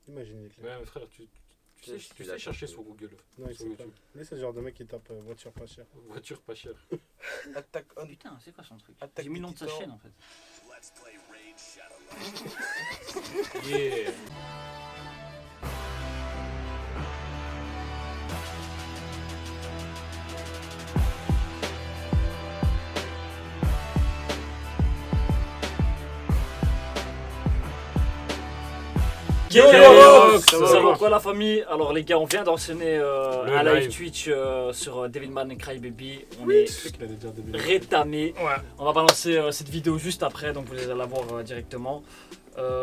Imaginez que. Ouais, mais frère, tu sais chercher sur Google. Non, il sur sait YouTube. pas. Mais c'est le genre de mec qui tape voiture pas chère. Voiture pas chère. Attack on. Putain, c'est quoi son truc? Attaque J'ai mis le nom de sa Titan. chaîne en fait. Yeah. Ça va quoi la famille? Alors les gars, on vient d'enchaîner un live live. Twitch sur Devilman et Crybaby. On Je est sais qu'il allait dire début. rétamés. Ouais. On va balancer cette vidéo juste après, donc vous allez la voir directement.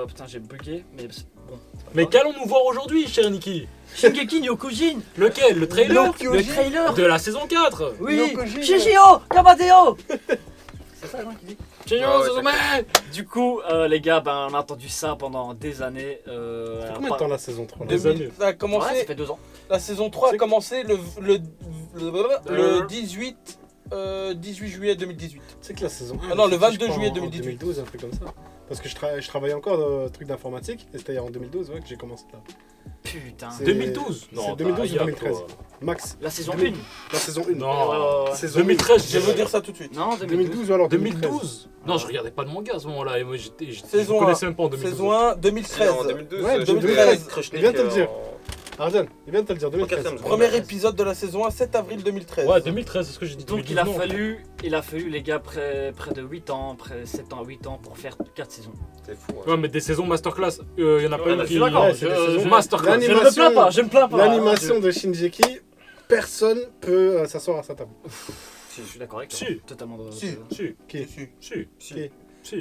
Putain, j'ai bugué, mais bon. Mais qu'allons-nous voir aujourd'hui, cher Niki? Shingeki no Kyojin. Lequel? Le trailer? Le trailer. De la saison 4. Oui. Kyojin. Shishio Kamadeo. C'est ça non qui dit? C'est Du coup, les gars, ben, on a attendu ça pendant des années. Ça fait combien de temps la saison 3 là? Des années. Ça a commencé, Ouais, ça fait 2 ans. la saison 3 a C'est- commencé le 18 juillet 2018. Tu sais que la saison 1. Ah non, le 22 je crois, juillet en 2018. 2012, un truc comme ça. Parce que je travaillais encore dans le truc d'informatique et c'était en 2012 ouais, que j'ai commencé là. Putain. C'est- 2012. C'est 2012 ou 2013. Max. La saison 1. La saison 1. Non. Saison 2013, Je vais vous dire ça tout de suite. Non, 2012. 2012 ou alors 2012. Non, je regardais pas de manga à ce moment-là. Et moi, je Saison connaissais 1. même pas en 2012. Saison 1, 2013. En 2012, Ouais, j'ai 2013. vu Crushnik, Il vient de te le dire. en- Arden, il vient de te le dire, 2013. quatrième. Premier épisode de la saison 1, 7 avril 2013. Ouais, 2013, c'est ce que j'ai dit. Donc 2012, non. il a fallu les gars près de 8 ans, près 7 ans, 8 ans pour faire 4 saisons. C'est fou. Ouais, mais des saisons masterclass, il y en a pas Ouais, une je qui. suis d'accord, Ouais, c'est des saisons- Masterclass. L'anime- Je ne me plains pas, je me plains pas. L'animation de Shinjeki, personne peut s'asseoir à sa table. Je suis d'accord avec toi. Si. Totalement de. Si. Si, Qui si, Qui si.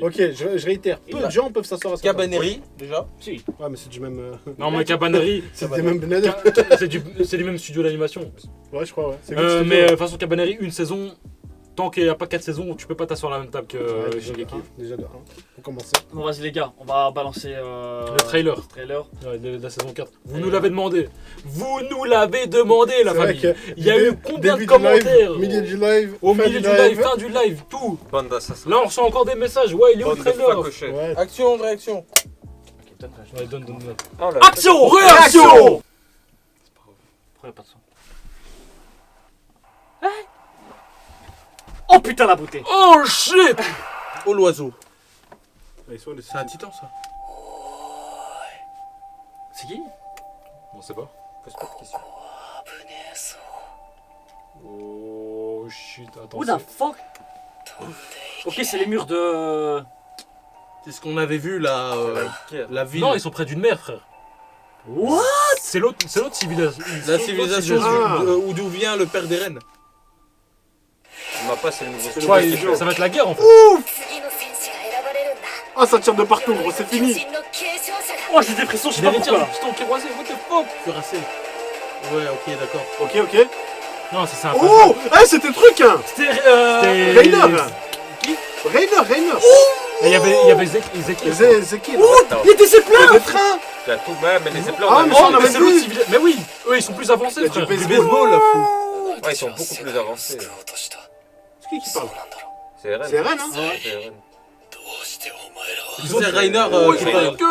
Ok, je réitère. Peu de gens peuvent s'asseoir à sa table. Cabaneri, déjà. Si. Ouais, mais c'est du même. Non, mais Cabaneri, C'est des mêmes Bened. c'est du même studio d'animation. Ouais, je crois, ouais. C'est Mais de toute façon, Cabaneri, une saison, tant qu'il n'y a pas 4 saisons, tu peux pas t'asseoir à la même table que Shingeki. Déjà de 1. Pour commencer. Bon, vas-y les gars, on va balancer Le trailer. trailer. Ouais, de la saison 4. Vous nous l'avez demandé. Vous nous l'avez demandé, la C'est vrai famille. que Il y a eu combien de début du commentaires live, milieu du live, au fin milieu du live, fin du live, tout. Bande d'assassins. Là, on reçoit encore des messages. Ouais, il est où le Bande de trailer? facochets. Ouais. Action, réaction. Ouais, donne. Oh là. Action! Réaction! Pourquoi pas de son? Oh putain la beauté! Oh shit! Oh l'oiseau. C'est un titan, ça. C'est qui? On sait pas. Pose pas de questions. Oh shit, attends. Who the fuck? Ok, c'est les murs de. C'est ce qu'on avait vu là, la ville. Non, ils sont près d'une mer, frère. What? C'est l'autre civilisation. La civilisation Ah. d'où vient le père d'Eren. Ma pas, c'est le nouveau Tu studio. vois, ça va être la guerre en fait. Ah, ça tire de partout, gros, c'est fini. Oh, j'ai des frissons, je sais Il pas avait dit pourquoi. un piston qui est croisé, what the fuck? Cuirassé. Ouais, ok, d'accord. Ok. Non, c'est ça. Oh, c'était le truc, hein. C'était. Rainer. Qui? Rainer. Et il y avait Ezekiel. Zeki. Il était ses plans! Le train. Il y a tout, mais les éplats, Ah, on a mais vu. ça, on avait c'est l'autre vu. civilisation. Mais oui, eux ils sont plus avancés, frère. du Du baseball, là, fou. Ouais, ils sont beaucoup plus avancés. C'est qui parle? C'est Eren. C'est Eren, hein. C'est Eren. C'est Rainer Oh, qui il fait parle. une gueule.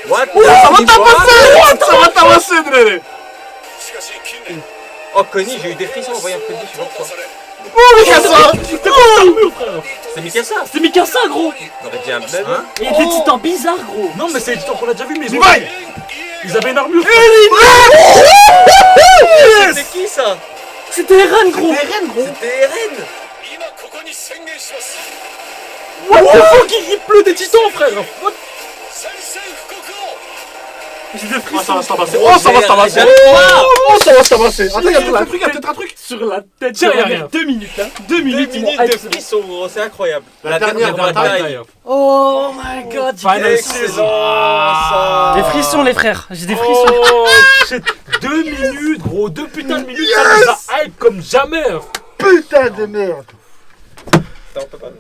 What? Ça va t'avancer, Drere. Oh, Connie, j'ai eu des frissons en voyant Connie, je sais pas pourquoi. C'est Mikasa. C'est Mikasa, gros! On aurait dit un bled. Il y a des titans bizarres, gros! Non, mais c'est les titans qu'on a déjà vu, mais Levi. ils avaient une armure. C'est qui ça? C'était Eren, gros! Eren, gros. C'était Eren. What the fuck, il pleut des titans, frère. What? J'ai des Ah, frissons ça va se tabasser. Oh, Oh, ça va se tabasser. Oh, ça va se tabasser. Attends, il y a peut-être un truc. sur la tête. Tiens, Il y y a a rien. 2 minutes, hein. 2 2 minutes, ils m'ont minutes de hype. frissons, gros, c'est incroyable. La dernière bataille. Oh my god, Final Excellent, Season. ça. Des frissons, les frères. J'ai des frissons. Oh shit. 2 minutes, gros. 2 putains de minutes, ça nous a hype comme jamais. Putain de merde. Attends, on peut pas.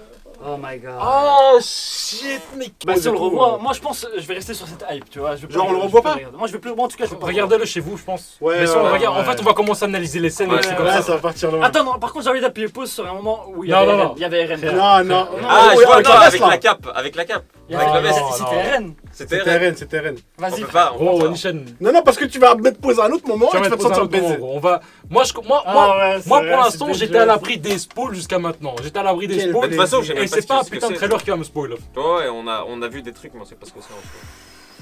Oh my god. Oh shit, mec. Bah si on le du coup, revoit, moi je pense je vais rester sur cette hype, tu vois. Je vais Genre, on le je vais revoit pas regarder. Moi je vais plus, moi en tout cas je vais pas. Regardez-le chez vous, je pense. Ouais, Mais si on le ouais, regarde, en ouais. fait, on va commencer à analyser les scènes Ouais, et c'est comme Ouais, ça. ça va partir loin. Attends, non, par contre j'ai envie d'appuyer pause sur un moment où il y Non, avait non, RN. non. Il y avait RN. Non, non. Ah, Ouais, je vois, avec non, la avec veste, là. la cape. Avec la cape. Il y Avec la avait- veste. non, C'était non. RN. C'était C'était RN, c'était RN. On Vas-y. peut pas. Gros, Nishan. Non, non, parce que tu vas mettre pause à un autre moment et tu vas te sentir baiser. On va. Moi, pour l'instant, j'étais à l'abri des spoils jusqu'à maintenant. J'étais à l'abri des Quel De spoils. toute façon, j'ai Et même pas c'est pas un ce que putain de c'est. trailer qui va me spoil. Ouais, on a vu des trucs, mais on sait pas ce que c'est en soi.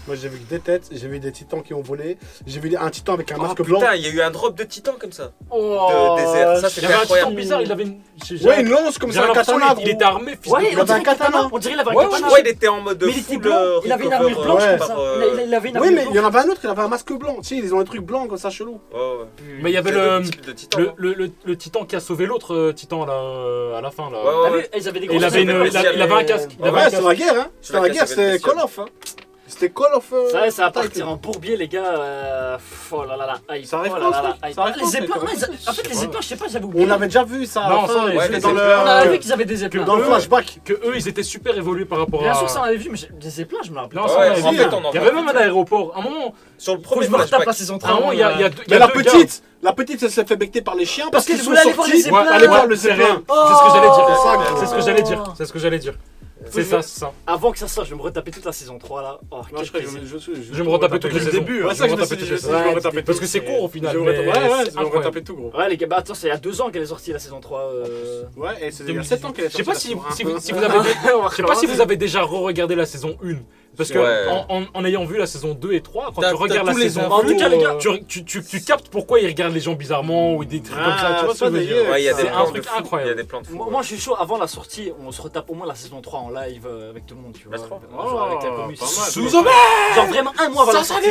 Moi, j'ai vu que des têtes, j'ai vu des titans qui ont volé, j'ai vu un titan avec un Oh masque blanc. putain, il y a eu un drop de titan comme ça. Oh, De désert. Ça, Il y c'était avait un titan incroyable. bizarre, il avait une. Ouais, une lance comme ça, un katana. Il était armé, fils Ouais, de Il avait on dirait un katana. On dirait qu'il avait un Ouais, katana. Ouais, il était en mode Mais il était full, blanc, il avait une armure blanche ouais. comme ça. Il avait une Oui, armure mais il y blanche. en avait un autre, il avait un masque blanc. Tu sais, ils ont un truc blanc comme ça chelou. Ouais, ouais. Mais il y avait Il y a le. d'autres types de titans, hein. Le titan qui a sauvé l'autre titan là, à la fin là. Ouais, T'as ouais. vu, ils avaient des Et il grosses avait, armures. il avait un casque. Il avait Ouais, un c'était casque. la guerre, hein. C'était la guerre, c'était Call of, hein. C'était Call of. Ça va partir en bourbier, les gars. Oh là là là. Ça arrive Oh quand, là là ça là. Ça arrive quand, Les éplats, ça en fait, les éplats, je sais pas, j'avais oublié. On avait déjà vu ça. à Non, la fin, ça, c'était les dans éplats. On avait le. vu qu'ils avaient des éplats. Dans le flashback. Que eux ils étaient super évolués par rapport Bien à. sûr, ça on avait vu, mais des éplats, je me rappelle. Non, pas. ça, on Ouais, avait en vu. fait, on en Il y voit avait même un aéroport. À un moment, Sur le Faut que premier je me retape flashback. la saison à 3. un moment, il y a deux. il y Mais a deux gars. la petite, elle s'est fait becter par les chiens parce Parce qu'ils qu'elle sont voulait aller voir les sortis. zeppelins. Aller voir Ouais, le c'est zeppelin. C'est ce que j'allais dire. C'est ça, C'est ce que j'allais dire. C'est ce que j'allais dire. C'est ça, c'est ça. Avant que ça sorte, je vais me retaper toute la saison 3 là. Oh, Non, quel je crois que plaisir. Je vais me retaper toutes les le saisons. début. Ouais, Ouais, je ça vais que me je me suis retaper dit, toutes les je saisons. vais retaper Parce tout. que c'est court au final. Je vais mais retaper- ouais, c'est je vais incroyable. retaper tout, gros. Ouais, les gars, bah attends, c'est il y a 2 ans qu'elle est sortie la saison 3. Ouais, et c'est il y a 7 ans qu'elle est Je sais pas si sortie, vous la avez saison je sais pas si vous avez déjà re-regardé la saison 1. Parce que Ouais. en ayant vu la saison 2 et 3, quand T'as- tu regardes t'as la tous les saison infos, 1, En tout cas, les gars, tu captes pourquoi ils regardent les gens bizarrement ou des trucs comme ça. Ah, Tu vois ce que ça, je veux dire d'ailleurs. Ouais, il y a des C'est plans un de truc fou. Il y a incroyable. des plans de fou. Moi je suis chaud, avant la sortie, on se retape au moins la saison 3 en live avec tout le monde, tu vois. Bah, Genre avec la Oh, commu. pas mal. Genre vraiment un mois avant la sortie.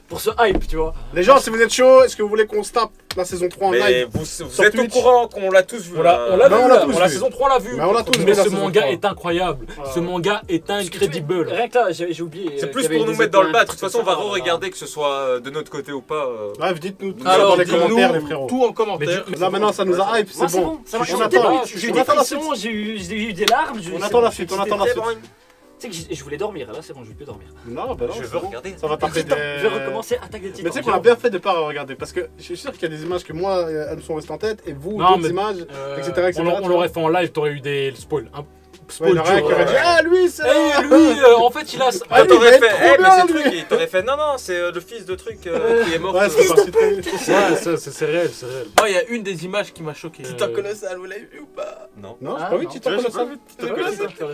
Pour ce hype, tu vois. Les gens, si vous êtes chaud, est-ce que vous voulez qu'on se tape la saison 3 en Mais live vous Sur êtes au Twitch. courant qu'on l'a tous vu. On l'a Bah, vu, on l'a tous la vu. saison 3 on l'a vu. Mais on l'a tous vu, Mais la ce saison manga 3. est incroyable. Ce manga est incredible. Rien que là, j'ai oublié. C'est plus qu'il y avait pour nous des mettre dans le éplats, bas. De toute façon, on va tout ça. re-regarder que ce soit de notre côté ou pas. Bref, dites-nous tout ça Alors, dans les dis-nous commentaires, les frérots. tout en commentaire. Là, maintenant, ça nous a hype, Moi, c'est bon. Ça m'a On fait attend, j'ai eu on des attend la frissons, j'ai eu des larmes. On attend la suite, on attend la suite. Tu sais que je voulais dormir, là c'est bon, je vais plus dormir. Non, bah non, Je c'est veux bon. regarder. Ça va taper Titan, des... je vais recommencer Attaque des Titans. Mais tu sais qu'on a bien fait de pas regarder parce que je suis sûr qu'il y a des images que moi, elles me sont restées en tête et vous, Non, d'autres mais, images, etc., etc. On l'aurait fait en live, t'aurais eu des spoils. Ouais, il y en a un qui aurait dit Ah, lui, c'est. Eh lui, en fait il a. Ah, lui, il va T'aurais être fait, trop mais bien, c'est lui. truc, il t'aurait fait, non, c'est le fils de truc qui est mort. Ouais, c'est parti très vite. Ouais, c'est réel, c'est réel. Moi, il y a une des images qui m'a choqué. Titan colossal, vous l'avez vu ou pas? Non. Non, j'ai Ah, pas vu non. Titan Ouais, j'ai Colossal. pas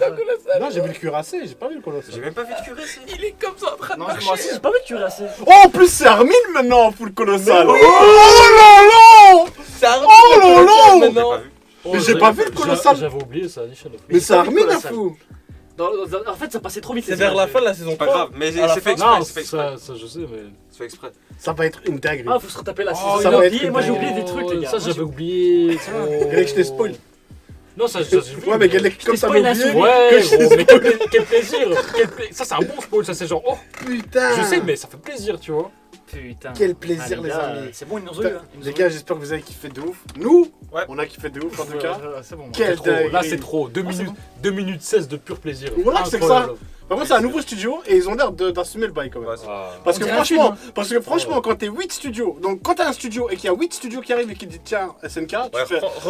vu. Non, j'ai vu le cuirassé, j'ai pas vu le colossal. J'ai même pas vu de curé, c'est. Il est comme ça en train de Non, marcher. moi aussi j'ai pas vu que tu l'as assez. Oh, en plus, c'est Armin maintenant en full colossal. Mais oui. Oh là là C'est un Oh là là J'ai maintenant. pas vu. Mais j'ai pas vu le colossal. J'avais oublié ça, Michel. Mais c'est pas vu le Armin, un colossal. fou. En fait, ça passait trop vite. C'est les vers la images. fin de la saison C'est pas 3. grave, mais À la c'est fait Non, exprès. C'est fait exprès. ça je sais, mais. C'est fait exprès. Ça va être une dinguerie. Ah, faut se retaper la Oh, saison. ça J'ai va être oublié, une moi j'ai dinguerie. oublié des trucs, les gars. Ça Moi, j'avais oublié. Il fallait que je te spoil. Non, ça j'ai vu. Ouais, mais comme ça spoil m'a un oublié. souvenir. Ouais, que je gros, te mais quel plaisir. Ça c'est un bon spoil, ça c'est genre oh, Putain. je sais mais ça fait plaisir, tu vois. Putain. Quel Ah, plaisir, les gars, amis. C'est bon, ils nous ont eu. hein. Ils nous Les ont gars, eu. j'espère que vous avez kiffé de ouf. Nous, Ouais. on a kiffé de ouf en tout Ouais, cas. ouais, c'est bon. moi. Quel Trop. Là dinguerie. c'est trop, 2 Ah, c'est minutes, 2 minutes 16 de pur plaisir. Voilà, c'est que Incroyable. Par contre, c'est un nouveau studio et ils ont l'air d'assumer le bail quand même. Ouais, c'est- Parce On que, dirait un franchement, film, parce que franchement, quand t'es 8 studios, donc quand t'as un studio et qu'il y a 8 studios qui arrivent et qui disent tiens, SNK, Ouais,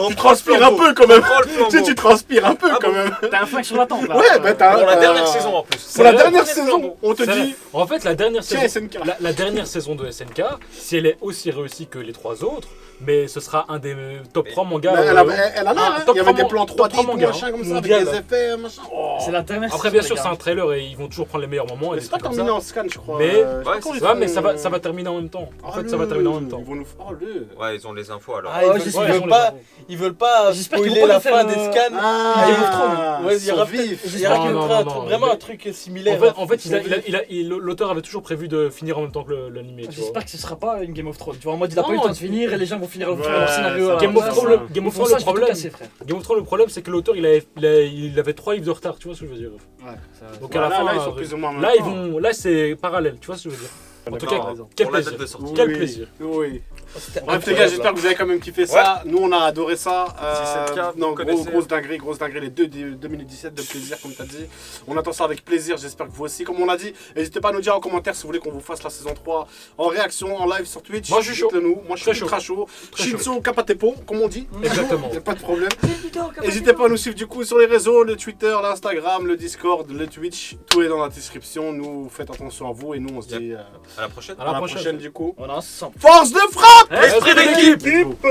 tu transpires un peu quand même. Prends le Tu sais, flambeau. tu transpires un peu Ah quand bon même. T'as un flingue sur la tempe là. Ouais, bah t'as. Pour la dernière saison en plus. Pour la C'est dernière vrai. saison, on te C'est dit En fait, la dernière tiens, saison, SNK. la dernière saison de SNK, si elle est aussi réussie que les 3 autres, mais ce sera un des top 3 mangas. Mais elle a l'air, Ah, hein. top Il y avait des 3 plans 3D, top 3 mangas, machin comme ça, avec mondial. des effets, machin. Oh. C'est la dernière Après, saison, bien les sûr, gars. c'est un trailer et ils vont toujours prendre les meilleurs moments. Et Mais des c'est pas trucs comme terminé ça. en scan, je crois. Mais- Je sais pas Ouais, quand c'est ils Ouais, mais font- ça va terminer en même temps. En fait, Ah, ça va terminer en même temps. Ils vont nous. Oh, le. Ouais, ils ont les infos alors. Ah, Oh, ils j'y veulent, suis. ils veulent pas J'espère qu'ils spoiler vont pas la nous faire fin le- des scans. Ah, Game of Thrones. Ouais, il y aura survivre. peut-être il y aura Non, non, peut-être non, vraiment mais- un truc similaire. En fait, l'auteur avait toujours prévu de finir en même temps que l'animé. tu vois. J'espère que ce sera pas une Game of Thrones. Tu vois, en mode il a pas eu le Non, temps de finir et les gens vont finir Ouais, leur scénario. ça à la Game of place. Thrones, ça. Game of Pour Thrones, ça, le je vais tout problème, casser, frère. Game of Thrones, le problème, c'est que l'auteur, il avait 3 livres de retard, tu vois ce que je veux dire. Ouais, ça- Donc à la Là, fin, là, ils sont plus ou moins en même là, ils temps. vont, là, c'est parallèle, tu vois ce que je veux dire. En tout D'accord, cas, raison. quel Pour la plaisir. date de sortie. Quel Oui, plaisir. Oui. Bref les gars, j'espère que vous avez quand même kiffé ça. Nous on a adoré ça. 17K, Non, vous connaissez. grosse dinguerie, les deux 2017 de plaisir comme t'as dit. On attend ça avec plaisir, j'espère que vous aussi. Comme on l'a dit, n'hésitez pas à nous dire en commentaire si vous voulez qu'on vous fasse la saison 3 en réaction, en live sur Twitch. Moi, je suis chaud. Dites-le nous. Moi je suis Très ultra chaud. Très Shinzo Kapatepo, comme on dit. Exactement. Y a pas de problème. N'hésitez pas à nous suivre du coup sur les réseaux, le Twitter, l'Instagram, le Discord, le Twitch. Tout est dans la description. Nous faites attention à vous et nous on se dit À la prochaine. À à la prochaine du coup. On est ensemble. Force de frappe! Esprit d'équipe. Équipe